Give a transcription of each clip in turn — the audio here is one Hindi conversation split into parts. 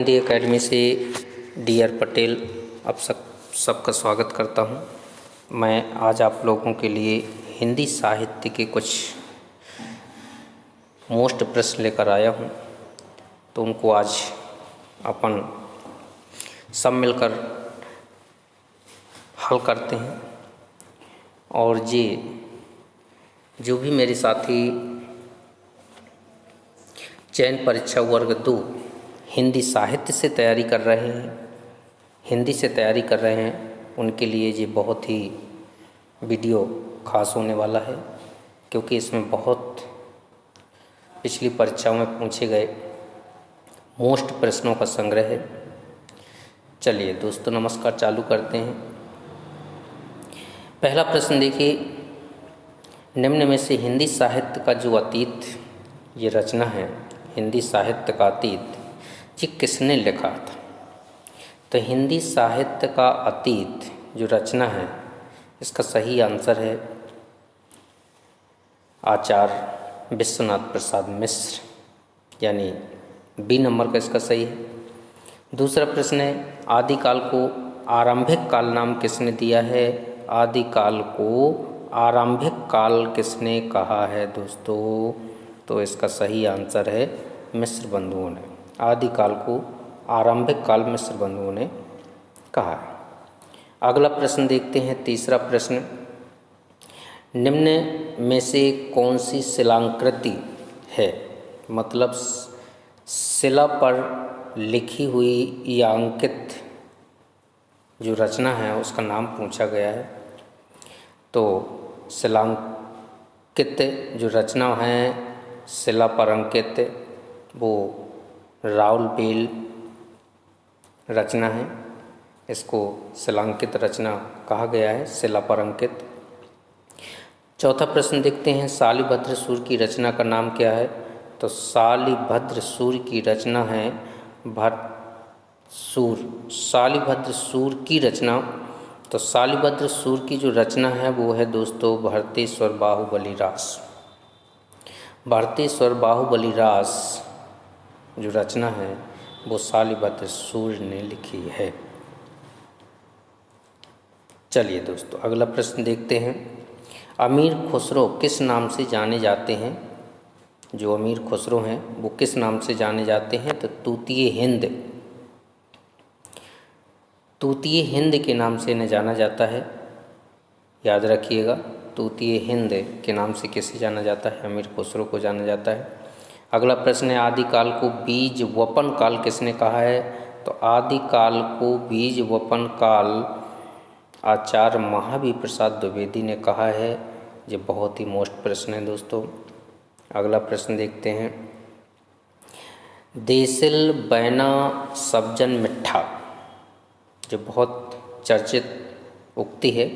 हिंदी एकेडमी से डी.आर. पटेल आप सबका स्वागत करता हूं। मैं आज आप लोगों के लिए हिंदी साहित्य के कुछ मोस्ट प्रश्न लेकर आया हूं, तो उनको आज अपन सब मिलकर हल करते हैं। और ये जो भी मेरे साथी चयन परीक्षा वर्ग 2 हिंदी साहित्य से तैयारी कर रहे हैं, उनके लिए ये बहुत ही वीडियो खास होने वाला है, क्योंकि इसमें बहुत पिछली परीक्षाओं में पूछे गए मोस्ट प्रश्नों का संग्रह है। चलिए दोस्तों नमस्कार, चालू करते हैं। पहला प्रश्न देखिए, निम्न में से हिंदी साहित्य का जो अतीत ये रचना है, हिंदी साहित्य का अतीत ये किसने लिखा था? तो हिंदी साहित्य का अतीत जो रचना है, इसका सही आंसर है आचार्य विश्वनाथ प्रसाद मिश्र, यानी बी नंबर का इसका सही है। दूसरा प्रश्न है, आदिकाल को आरंभिक काल नाम किसने दिया है? आदिकाल को आरंभिक काल किसने कहा है दोस्तों? तो इसका सही आंसर है मिश्र बंधुओं ने। आदिकाल को आरंभिक काल मिश्र बंधुओं ने कहा है। अगला प्रश्न देखते हैं, तीसरा प्रश्न, निम्न में से कौन सी शिलाकृति है? मतलब शिला पर लिखी हुई या अंकित जो रचना है उसका नाम पूछा गया है। तो शिलांकित जो रचना है, शिला पर अंकित, वो राउल बेल रचना है। इसको शिलांकित रचना कहा गया है, शिला पर अंकित। चौथा प्रश्न देखते हैं, शालिभद्र सूर की रचना का नाम क्या है? तो शालिभद्र सूर की रचना है शालिभद्र सूर की रचना। तो शालिभद्र सूर की जो रचना है वो है दोस्तों भरतेश्वर बाहुबली रास। भरतेश्वर बाहुबली रास जो रचना है वो शालिभद्र सूर ने लिखी है। चलिए दोस्तों अगला प्रश्न देखते हैं, अमीर खुसरो किस नाम से जाने जाते हैं? जो अमीर खुसरो हैं वो किस नाम से जाने जाते हैं? तो तूतीय हिंद के नाम से इन्हें जाना जाता है। याद रखिएगा, तूतीय हिंद के नाम से किसे जाना जाता है? अमीर खुसरो को जाना जाता है। अगला प्रश्न है, आदिकाल को बीज वपन काल किसने कहा है? तो आदिकाल को बीज वपन काल आचार्य महावीर प्रसाद द्विवेदी ने कहा है। ये बहुत ही मोस्ट प्रश्न है दोस्तों। अगला प्रश्न देखते हैं, देसिल बैना सब्जन मिठा, जो बहुत चर्चित उक्ति है,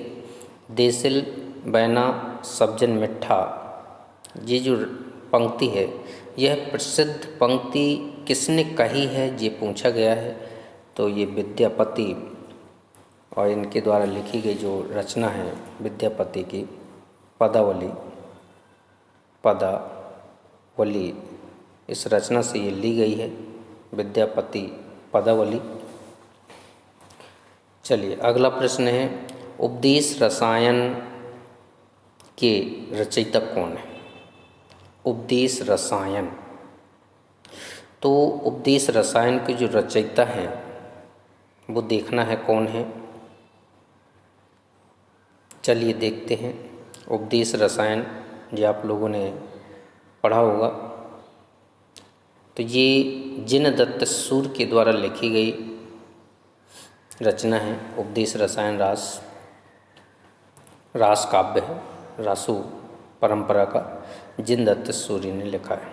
देसिल बैना सब्जन मिठा, ये जो पंक्ति है यह प्रसिद्ध पंक्ति किसने कही है? ये पूछा गया है। तो ये विद्यापति और इनके द्वारा लिखी गई जो रचना है विद्यापति की पदावली, इस रचना से ये ली गई है, विद्यापति पदावली। चलिए अगला प्रश्न है, उपदेश रसायन के रचयिता कौन है? उपदेश रसायन, तो उपदेश रसायन के जो रचयिता हैं वो देखना है कौन है। चलिए देखते हैं, उपदेश रसायन जो आप लोगों ने पढ़ा होगा, तो ये जिनदत्त सूर के द्वारा लिखी गई रचना है। उपदेश रसायन रास काव्य है, रासु परंपरा का जिनदत्त सूरी ने लिखा है।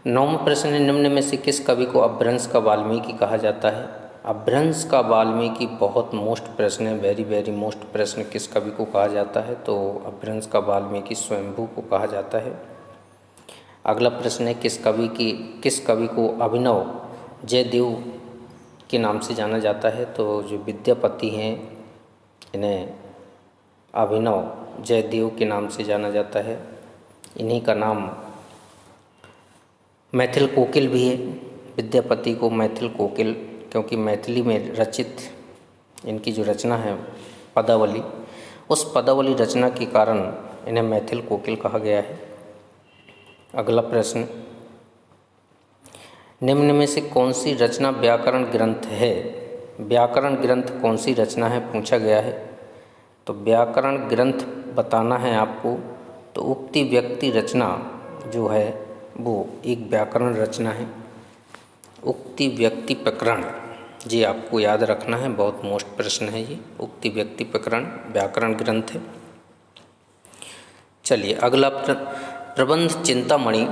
नौवां प्रश्न है, निम्न में से किस कवि को अपभ्रंश का वाल्मीकि कहा जाता है? अपभ्रंश का वाल्मीकि बहुत मोस्ट प्रश्न है, वेरी मोस्ट प्रश्न। किस कवि को कहा जाता है? तो अपभ्रंश का वाल्मीकि स्वयंभू को कहा जाता है। अगला प्रश्न है, किस कवि को अभिनव जयदेव के नाम से जाना जाता है? तो जो विद्यापति हैं इन्हें अभिनव जयदेव के नाम से जाना जाता है। इन्हीं का नाम मैथिल कोकिल भी है, विद्यापति को मैथिल कोकिल, क्योंकि मैथिली में रचित इनकी जो रचना है पदावली, उस पदावली रचना के कारण इन्हें मैथिल कोकिल कहा गया है। अगला प्रश्न, निम्न में से कौन सी रचना व्याकरण ग्रंथ है? व्याकरण ग्रंथ कौन सी रचना है पूछा गया है। तो व्याकरण ग्रंथ बताना है आपको, तो उक्ति व्यक्ति रचना जो है वो एक व्याकरण रचना है। उक्ति व्यक्ति प्रकरण, जी आपको याद रखना है, बहुत मोस्ट प्रश्न है ये। उक्ति व्यक्ति प्रकरण व्याकरण ग्रंथ है। चलिए अगला प्रबंध चिंतामणि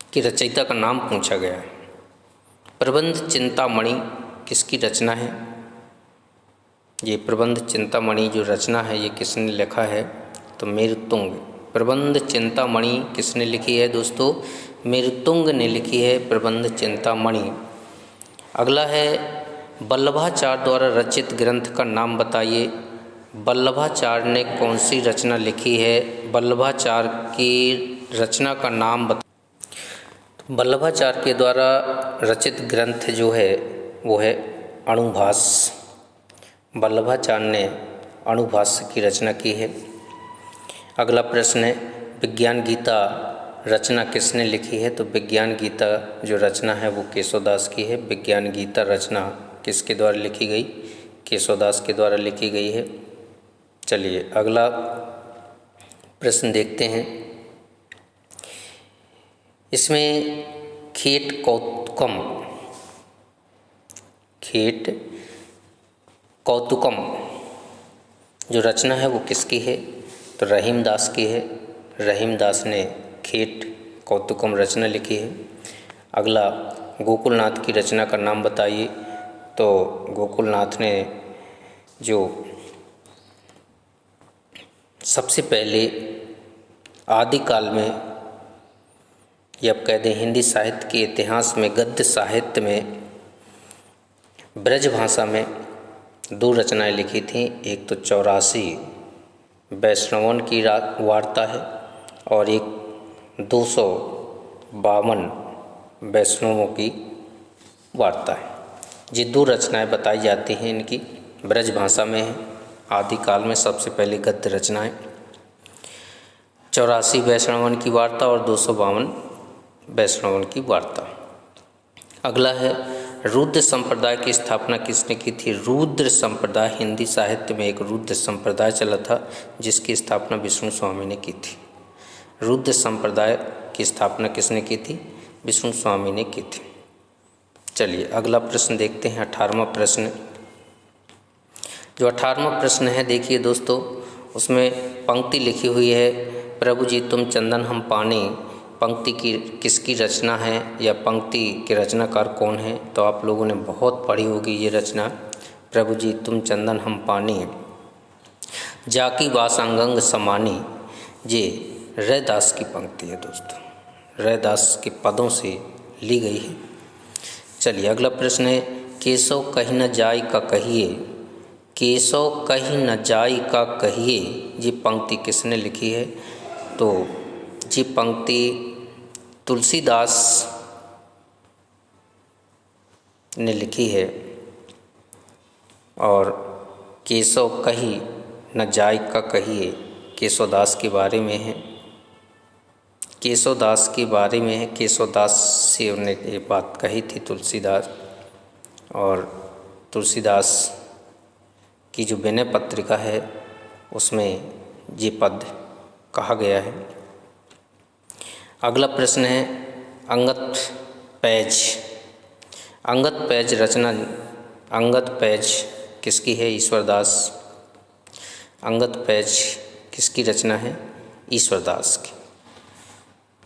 की रचयिता का नाम पूछा गया है। प्रबंध चिंतामणि किसकी रचना है? ये प्रबंध चिंतामणि जो रचना है ये किसने लिखा है? तो मेरुतुंग। प्रबंध चिंतामणि किसने लिखी है दोस्तों? मेरुतुंग ने लिखी है प्रबंध चिंतामणि। अगला है वल्लभाचार्य द्वारा रचित ग्रंथ का नाम बताइए। वल्लभाचार्य ने कौन सी रचना लिखी है? वल्लभाचार्य की रचना का नाम वल्लभाचार्य के द्वारा रचित ग्रंथ जो है वो है अणुभाष। वल्लभाचार्य ने अणुभाष की रचना की है। अगला प्रश्न है विज्ञान गीता रचना किसने लिखी है? तो विज्ञान गीता जो रचना है वो केशवदास की है। विज्ञान गीता रचना किसके द्वारा लिखी गई? केशवदास के द्वारा लिखी गई है। चलिए अगला प्रश्न देखते हैं। इसमें खेट कौतुकम जो रचना है वो किसकी है? तो रहीमदास की है। रहीमदास ने खेट कौतुकम रचना लिखी है। अगला गोकुलनाथ की रचना का नाम बताइए। तो गोकुलनाथ ने जो सबसे पहले आदिकाल में, या आप कह दें हिंदी साहित्य के इतिहास में, गद्य साहित्य में ब्रज भाषा में 2 रचनाएं लिखी थीं। एक तो 84 वैष्णवन की वार्ता है और एक 252 वैष्णवों की वार्ता है। ये 2 रचनाएं बताई जाती हैं इनकी, ब्रज भाषा में है। आदिकाल में सबसे पहले गद्य रचनाएं 84 वैष्णवन की वार्ता और 252 वैष्णवन की वार्ता। अगला है रुद्र संप्रदाय की स्थापना किसने की थी? रुद्र संप्रदाय, हिंदी साहित्य में एक रुद्र संप्रदाय चला था जिसकी स्थापना विष्णु स्वामी ने की थी। रुद्र संप्रदाय की स्थापना किसने की थी? विष्णु स्वामी ने की थी। चलिए अगला प्रश्न देखते हैं, 18वां प्रश्न। जो 18वां प्रश्न है देखिए दोस्तों, उसमें पंक्ति लिखी हुई है, प्रभु जी तुम चंदन हम पानी। पंक्ति की किसकी रचना है या पंक्ति के रचनाकार कौन है? तो आप लोगों ने बहुत पढ़ी होगी ये रचना, प्रभु जी तुम चंदन हम पानी, जाकी वासांगंग समानी। ये रैदास की पंक्ति है दोस्तों, रैदास के पदों से ली गई है। चलिए अगला प्रश्न है, केशव कहीं न जाई का कहिए। केशव कहीं न जाई का कहिए, ये पंक्ति किसने लिखी है? तो ये पंक्ति तुलसीदास ने लिखी है और केशव कहीं न जाय का कहिए केशवदास के बारे में है। केशवदास के बारे में है, केशवदास से उन्होंने ये बात कही थी तुलसीदास, और तुलसीदास की जो विनय पत्रिका है उसमें ये पद कहा गया है। अगला प्रश्न है अंगत पैज। अंगत पैज रचना, अंगत पैज किसकी है? ईश्वरदास। अंगत पैज किसकी रचना है? ईश्वरदास की।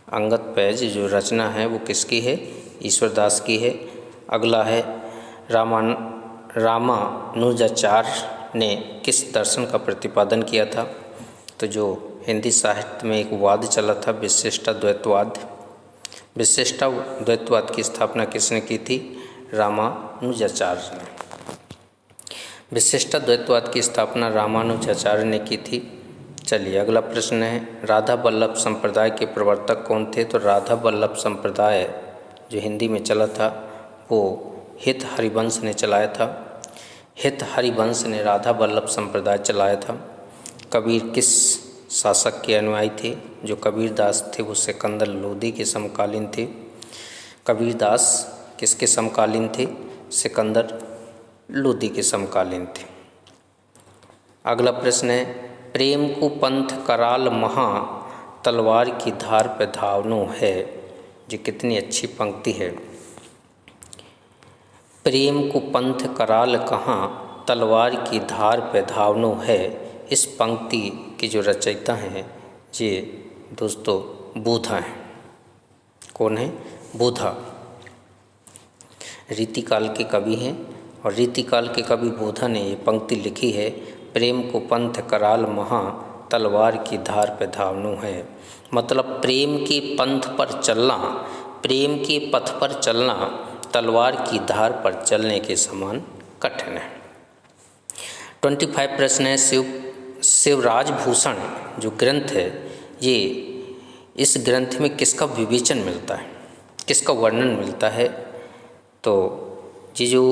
अंगत पैज जो रचना है वो किसकी है? ईश्वरदास की है। अगला है रामानुजाचार्य ने किस दर्शन का प्रतिपादन किया था? तो जो हिंदी साहित्य में एक वाद चला था विशिष्टाद्वैतवाद, विशिष्टाद्वैतवाद की स्थापना किसने की थी? रामानुजाचार्य ने। विशिष्टाद्वैतवाद की स्थापना रामानुजाचार्य ने की थी। चलिए अगला प्रश्न है, राधा वल्लभ संप्रदाय के प्रवर्तक कौन थे? तो राधा वल्लभ संप्रदाय जो हिंदी में चला था वो हित हरिवंश ने चलाया था। हित हरिवंश ने राधा वल्लभ संप्रदाय चलाया था। कबीर किस शासक के अनुयायी थे? जो कबीरदास थे वो सिकंदर लोदी के समकालीन थे। कबीरदास किसके समकालीन थे? सिकंदर लोदी के समकालीन थे। अगला प्रश्न है, प्रेम को पंथ कराल महा तलवार की धार पे धावनो है। जो कितनी अच्छी पंक्ति है। प्रेम को पंथ कराल कहाँ तलवार की धार पे धावनो है। इस पंक्ति की जो रचयिता हैं ये दोस्तों बुधा हैं। कौन है? बुधा रीतिकाल के कवि हैं और रीतिकाल के कवि बुधा ने ये पंक्ति लिखी है, प्रेम को पंथ कराल महा तलवार की धार पे धावनो है। मतलब प्रेम के पंथ पर चलना, प्रेम के पथ पर चलना तलवार की धार पर चलने के समान कठिन है। 25 प्रश्न है, शिवराज भूषण जो ग्रंथ है ये इस ग्रंथ में किसका विवेचन मिलता है, किसका वर्णन मिलता है? तो ये जो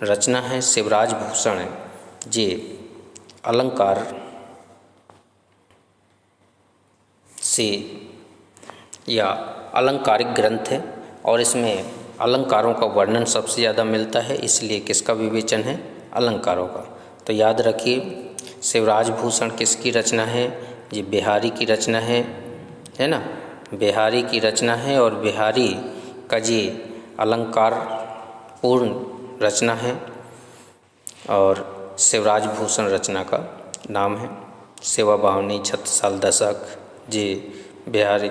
रचना है शिवराज भूषण है ये अलंकार से या अलंकारिक ग्रंथ है और इसमें अलंकारों का वर्णन सबसे ज़्यादा मिलता है, इसलिए किसका विवेचन है? अलंकारों का। तो याद रखिए शिवराज भूषण किसकी रचना है? ये बिहारी की रचना है ना, बिहारी की रचना है और बिहारी का ये अलंकार पूर्ण रचना है और शिवराज भूषण रचना का नाम है। सेवा बावनी छत्रसाल दशक जी बिहारी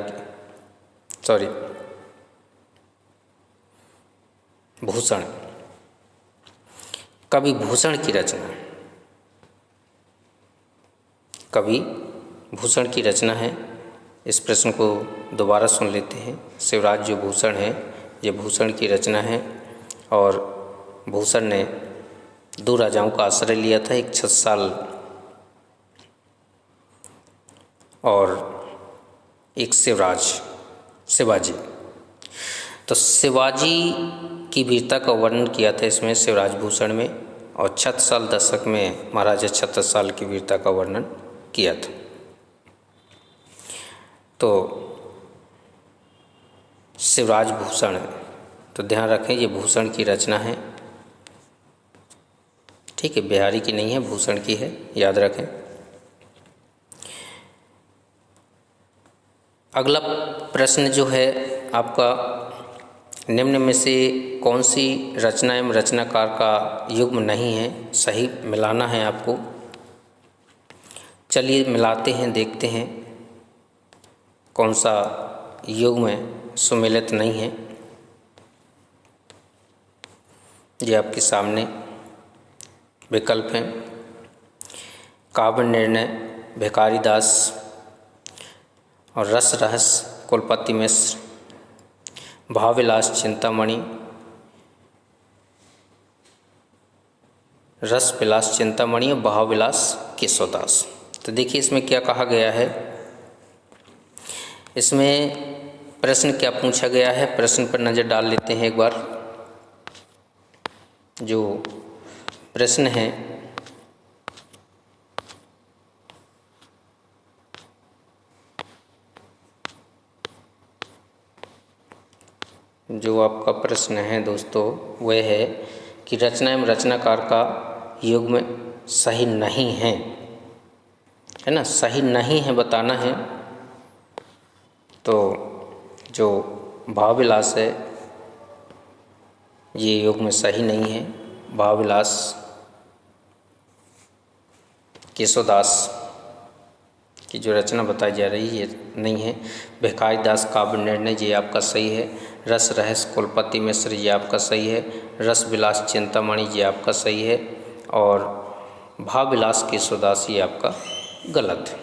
भूषण कवि भूषण की रचना, कवि भूषण की रचना है। इस प्रश्न को दोबारा सुन लेते हैं। शिवराज जो भूषण है ये भूषण की रचना है और भूषण ने 2 राजाओं का आश्रय लिया था, एक छत्रसाल और एक शिवाजी। तो शिवाजी की वीरता का वर्णन किया था इसमें शिवराज भूषण में और छत्रसाल दशक में महाराजा छत्रसाल की वीरता का वर्णन किया था। तो शिवराज भूषण, तो ध्यान रखें ये भूषण की रचना है, ठीक है, बिहारी की नहीं है, भूषण की है, याद रखें। अगला प्रश्न जो है आपका, निम्न में से कौन सी रचना एवं रचनाकार का युग्म नहीं है? सही मिलाना है आपको। चलिए मिलाते हैं, देखते हैं कौन सा युग्म सुमेलित नहीं है। ये आपके सामने विकल्प हैं। काव्य निर्णय भिखारी दास और रस रहस्य कुलपति मिश्र, भावविलास चिंतामणि, रस विलास चिंतामणि और भावविलास केशवदास। तो देखिए इसमें क्या कहा गया है, इसमें प्रश्न क्या पूछा गया है, प्रश्न पर नज़र डाल लेते हैं एक बार। जो प्रश्न है जो आपका प्रश्न है दोस्तों वह है कि रचना एवं रचनाकार का युग्म सही नहीं है ना, सही नहीं है बताना है। तो जो भावविलास है ये युग्म सही नहीं है। भावविलास केशवदास की जो रचना बताई जा रही है ये नहीं है। भिखारी दास काव्य निर्णय ये आपका सही है। रस रहस्य कुलपति मिश्र ये आपका सही है। रस विलास चिंतामणि ये आपका सही है और भावविलास केशवदास ये आपका गलत है।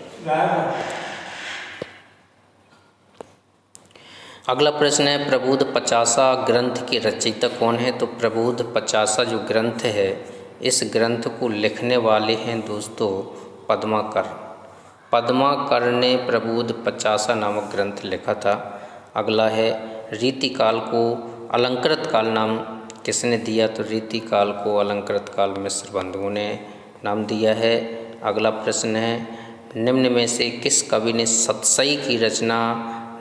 अगला प्रश्न है, प्रबोध पचासा ग्रंथ के रचयिता कौन है? तो प्रबोध पचासा जो ग्रंथ है इस ग्रंथ को लिखने वाले हैं दोस्तों पद्माकर। पद्माकर ने प्रबोध 50 नामक ग्रंथ लिखा था। अगला है रीतिकाल को अलंकृत काल नाम किसने दिया? तो रीतिकाल को अलंकृत काल मिस्र बंधुओं ने नाम दिया है। अगला प्रश्न है निम्न में से किस कवि ने सतसई की रचना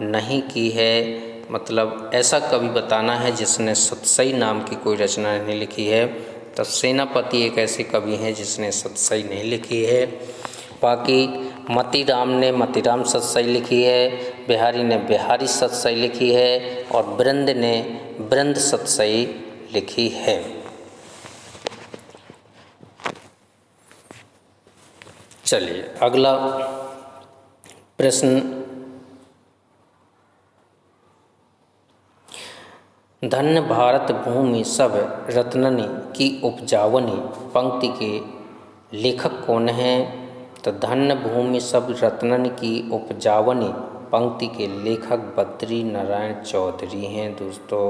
नहीं की है? मतलब ऐसा कवि बताना है जिसने सतसई नाम की कोई रचना नहीं लिखी है। तो सेनापति एक ऐसे कवि हैं जिसने सतसई नहीं लिखी है। बाकी मतीराम ने मतीराम सतसई लिखी है, बिहारी ने बिहारी सतसई लिखी है और बृंद ने बृंद सतसई लिखी है। चलिए अगला प्रश्न, धन्य भारत भूमि सब रत्ननि की उपजावनी पंक्ति के लेखक कौन हैं? तो धन्य भूमि सब रत्ननि की उपजावनी पंक्ति के लेखक बद्री नारायण चौधरी हैं। दोस्तों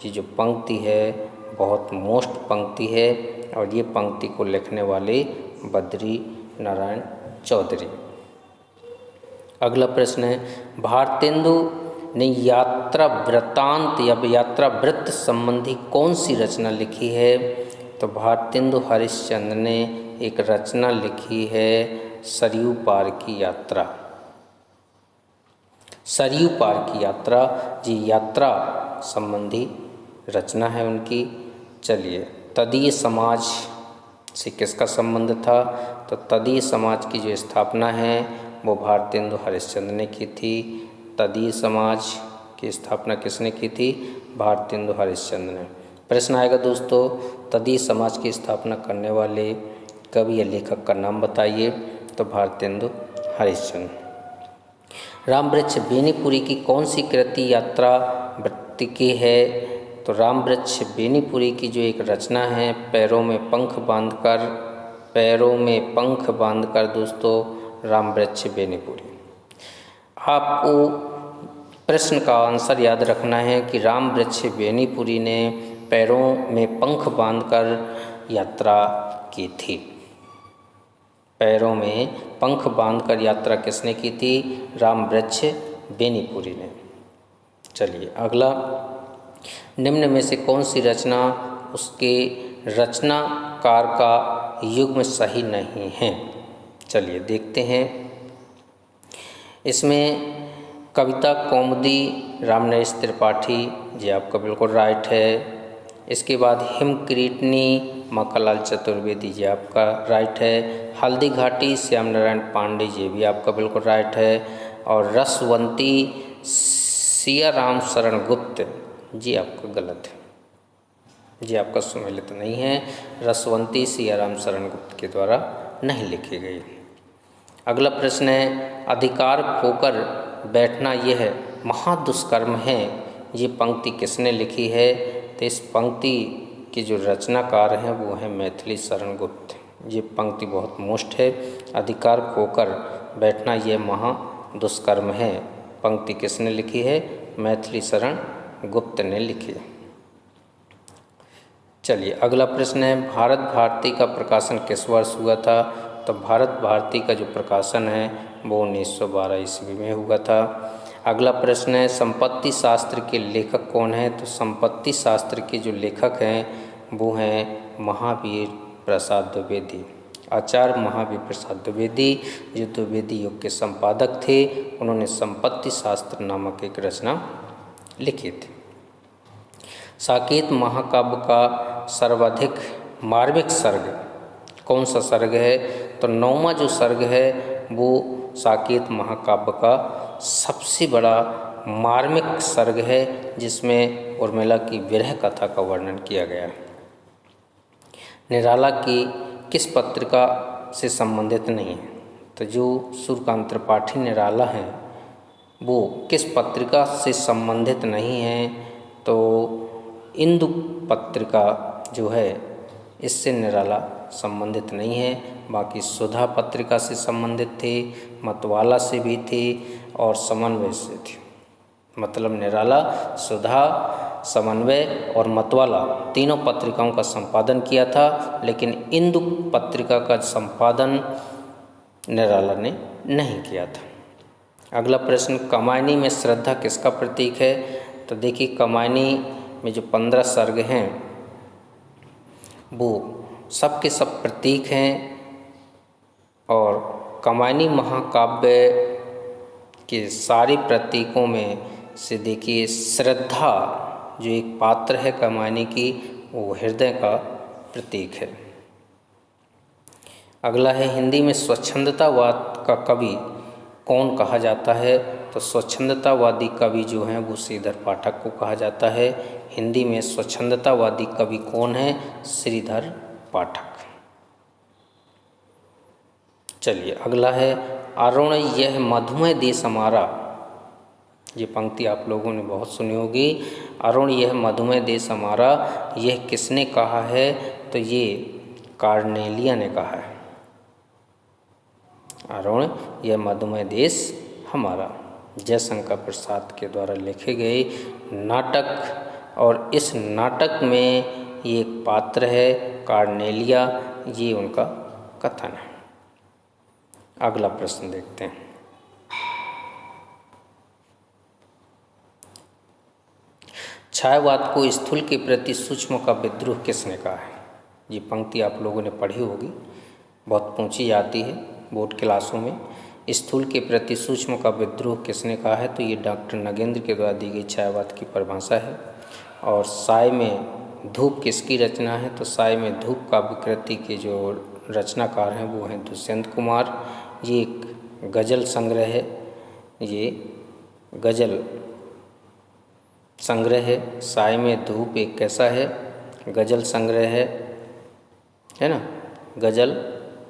ये जो पंक्ति है बहुत मोस्ट पंक्ति है और ये पंक्ति को लिखने वाले बद्री नारायण चौधरी। अगला प्रश्न है भारतेंदु ने यात्रा वृत्तांत या यात्रा वृत्त संबंधी कौन सी रचना लिखी है? तो भारतेंदु हरिश्चंद्र ने एक रचना लिखी है सरयू पार की यात्रा। सरयू पार की यात्रा जी यात्रा संबंधी रचना है उनकी। चलिए तदीय समाज से किसका संबंध था? तो तदीय समाज की जो स्थापना है वो भारतेंदु हरिश्चंद्र ने की थी। तदीय समाज की स्थापना किसने की थी? भारतेंदु हरिश्चंद्र ने। प्रश्न आएगा दोस्तों तदीय समाज की स्थापना करने वाले कवि या लेखक का नाम बताइए। तो भारतेंदु हरिश्चंद्र। रामवृक्ष बेनीपुरी की कौन सी कृति यात्रा वृत्ति की है? तो रामवृक्ष बेनीपुरी की जो एक रचना है पैरों में पंख बांधकर दोस्तों रामवृक्ष बेनीपुरी। आपको प्रश्न का आंसर याद रखना है कि रामवृक्ष बेनीपुरी ने पैरों में पंख बांधकर यात्रा की थी। पैरों में पंख बांधकर यात्रा किसने की थी? रामवृक्ष बेनीपुरी ने। चलिए अगला, निम्न में से कौन सी रचना उसके रचनाकार का युग्म सही नहीं है? चलिए देखते हैं। इसमें कविता कौमुदी रामनरेश त्रिपाठी जी आपका बिल्कुल राइट है। इसके बाद हिमकिरीटनी मक्कालाल चतुर्वेदी जी आपका राइट है। हल्दी घाटी श्याम नारायण पांडे जी भी आपका बिल्कुल राइट है। और रसवंती सियाराम शरण गुप्त जी आपका गलत है, जी आपका सुमेलित नहीं है। रसवंती सियाराम शरण गुप्त के द्वारा नहीं लिखी गई। अगला प्रश्न है अधिकार खोकर बैठना यह महादुष्कर्म है, ये पंक्ति किसने लिखी है? तो इस पंक्ति के जो रचनाकार हैं वो हैं मैथिली शरण गुप्त। ये पंक्ति बहुत मोस्ट है। अधिकार खोकर बैठना यह महादुष्कर्म है पंक्ति किसने लिखी है? मैथिली शरण गुप्त ने लिखी। चलिए अगला प्रश्न है भारत भारती का प्रकाशन किस वर्ष हुआ था? तो भारत भारती का जो प्रकाशन है वो 1912 ईस्वी में हुआ था। अगला प्रश्न है संपत्ति शास्त्र के लेखक कौन है? तो संपत्ति शास्त्र के जो लेखक हैं वो हैं महावीर प्रसाद द्विवेदी। आचार्य महावीर प्रसाद द्विवेदी जो द्विवेदी युग के संपादक थे, उन्होंने संपत्ति शास्त्र नामक एक रचना लिखी थी। साकेत महाकाव्य का सर्वाधिक मार्मिक सर्ग कौन सा सर्ग है? तो 9वां जो सर्ग है वो साकेत महाकाव्य का सबसे बड़ा मार्मिक सर्ग है, जिसमें उर्मिला की विरह कथा का वर्णन किया गया है। निराला की किस पत्रिका से संबंधित नहीं है? तो जो सूर्यकांत त्रिपाठी निराला हैं वो किस पत्रिका से संबंधित नहीं है? तो इंदु पत्रिका जो है इससे निराला संबंधित नहीं है। बाकी सुधा पत्रिका से संबंधित थे, मतवाला से भी थे और समन्वय से थे। मतलब निराला, सुधा, समन्वय और मतवाला तीनों पत्रिकाओं का संपादन किया था, लेकिन इंदु पत्रिका का संपादन निराला ने नहीं किया था। अगला प्रश्न, कामायनी में श्रद्धा किसका प्रतीक है? तो देखिए, कामायनी में जो 15 सर्ग हैं वो सब के सब प्रतीक हैं, और कामायनी महाकाव्य के सारे प्रतीकों में से देखिए श्रद्धा जो एक पात्र है कामायनी की, वो हृदय का प्रतीक है। अगला है, हिंदी में स्वच्छंदतावाद का कवि कौन कहा जाता है? तो स्वच्छंदतावादी कवि जो हैं वो श्रीधर पाठक को कहा जाता है। हिंदी में स्वच्छंदतावादी कवि कौन है? श्रीधर पाठक। चलिए अगला है, अरुण यह मधुमय देश हमारा। ये पंक्ति आप लोगों ने बहुत सुनी होगी। अरुण यह मधुमय देश हमारा, यह किसने कहा है? तो ये कार्नेलिया ने कहा है। अरुण यह मधुमय देश हमारा जयशंकर प्रसाद के द्वारा लिखे गए नाटक, और इस नाटक में ये एक पात्र है कार्नेलिया, ये उनका कथन है। अगला प्रश्न देखते हैं। छायावाद को स्थूल के प्रति सूक्ष्म का विद्रोह किसने कहा है? ये पंक्ति आप लोगों ने पढ़ी होगी, बहुत पूछी जाती है बोर्ड क्लासों में। स्थूल के प्रति सूक्ष्म का विद्रोह किसने कहा है? तो ये डॉक्टर नगेंद्र के द्वारा दी गई छायावाद की परिभाषा है। और साय में धूप किसकी रचना है? तो साय में धूप का विकृति के जो रचनाकार हैं वो हैं दुष्यंत कुमार। ये एक गज़ल संग्रह है, ये गज़ल संग्रह है। साय में धूप एक कैसा है? गज़ल संग्रह है ना, गज़ल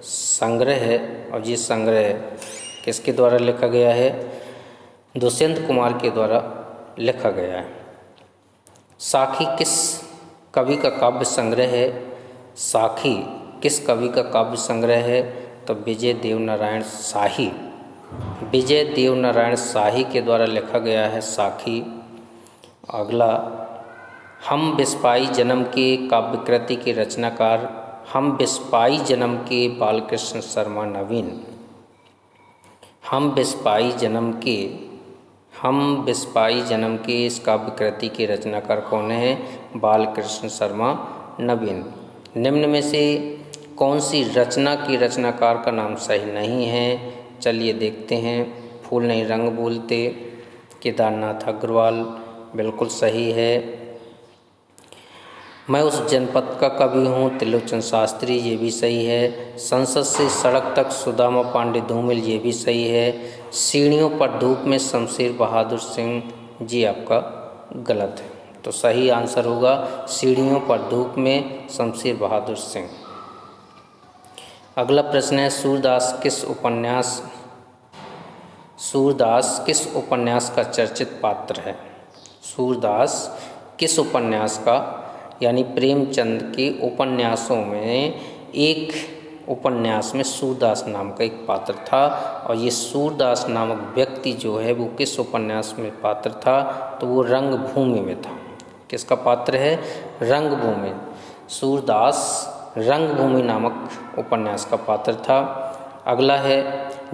संग्रह है। और ये संग्रह किसके द्वारा लिखा गया है? दुष्यंत कुमार के द्वारा लिखा गया है। साखी किस कवि का काव्य संग्रह है? साखी किस कवि का काव्य संग्रह है? तो विजय देवनारायण शाही, विजय देवनारायण शाही के द्वारा लिखा गया है साखी। अगला, हम बिस्पाई जन्म के काव्य कृति के रचनाकार, हम बिस्पाई जन्म के बालकृष्ण शर्मा नवीन। हम बिस्पाई जन्म के इस काव्य कृति के रचनाकार कौन है? बालकृष्ण शर्मा नवीन। निम्न में से कौन सी रचना की रचनाकार का नाम सही नहीं है? चलिए देखते हैं। फूल नहीं रंग बोलते, केदारनाथ अग्रवाल बिल्कुल सही है। मैं उस जनपद का कवि हूँ, त्रिलोचन शास्त्री, ये भी सही है। संसद से सड़क तक सुदामा पांडे धूमिल, ये भी सही है। सीढ़ियों पर धूप में शमशेर बहादुर सिंह, जी आपका गलत है। तो सही आंसर होगा सीढ़ियों पर धूप में शमशेर बहादुर सिंह। अगला प्रश्न है, सूरदास किस उपन्यास का चर्चित पात्र है? सूरदास किस उपन्यास का, यानी प्रेमचंद के उपन्यासों में एक उपन्यास में सूरदास नाम का एक पात्र था। और ये सूरदास नामक व्यक्ति जो है वो किस उपन्यास में पात्र था? तो वो रंगभूमि में था। किसका पात्र है? रंगभूमि। सूरदास रंगभूमि नामक उपन्यास का पात्र था। अगला है,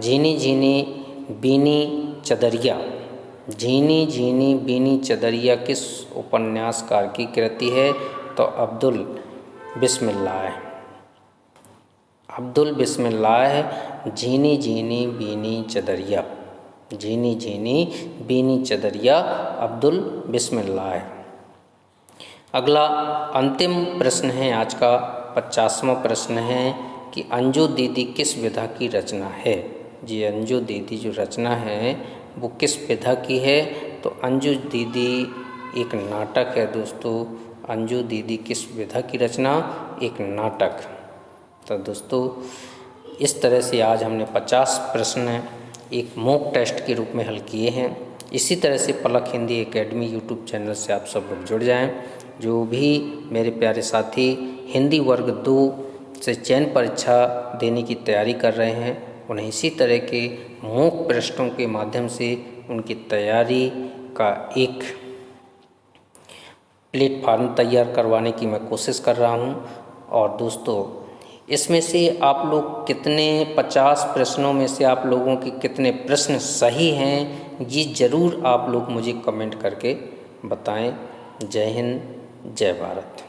झीनी झीनी बीनी चदरिया, झीनी झीनी बीनी चदरिया किस उपन्यासकार की कृति है? तो अब्दुल बिस्मिल्लाह। अब्दुल बिस्मिल्लाह झीनी झीनी बीनी चदरिया, झीनी झीनी बीनी चदरिया अब्दुल बिस्मिल्लाह। अगला अंतिम प्रश्न है आज का, 50वां प्रश्न है कि अंजू दीदी किस विधा की रचना है? जी, अंजू दीदी जो रचना है वो किस विधा की है? तो अंजू दीदी एक नाटक है दोस्तों। अंजू दीदी किस विधा की रचना? एक नाटक। तो दोस्तों इस तरह से आज हमने 50 प्रश्न एक मॉक टेस्ट के रूप में हल किए हैं। इसी तरह से पलक हिंदी एकेडमी यूट्यूब चैनल से आप सब लोग जुड़ जाएं। जो भी मेरे प्यारे साथी हिंदी वर्ग 2 से चयन परीक्षा देने की तैयारी कर रहे हैं, उन्हें इसी तरह के मॉक प्रश्नों के माध्यम से उनकी तैयारी का एक प्लेटफार्म तैयार करवाने की मैं कोशिश कर रहा हूं। और दोस्तों इसमें से आप लोग कितने 50 प्रश्नों में से आप लोगों के कितने प्रश्न सही हैं, ये ज़रूर आप लोग मुझे कमेंट करके बताएं। जय हिंद, जय भारत।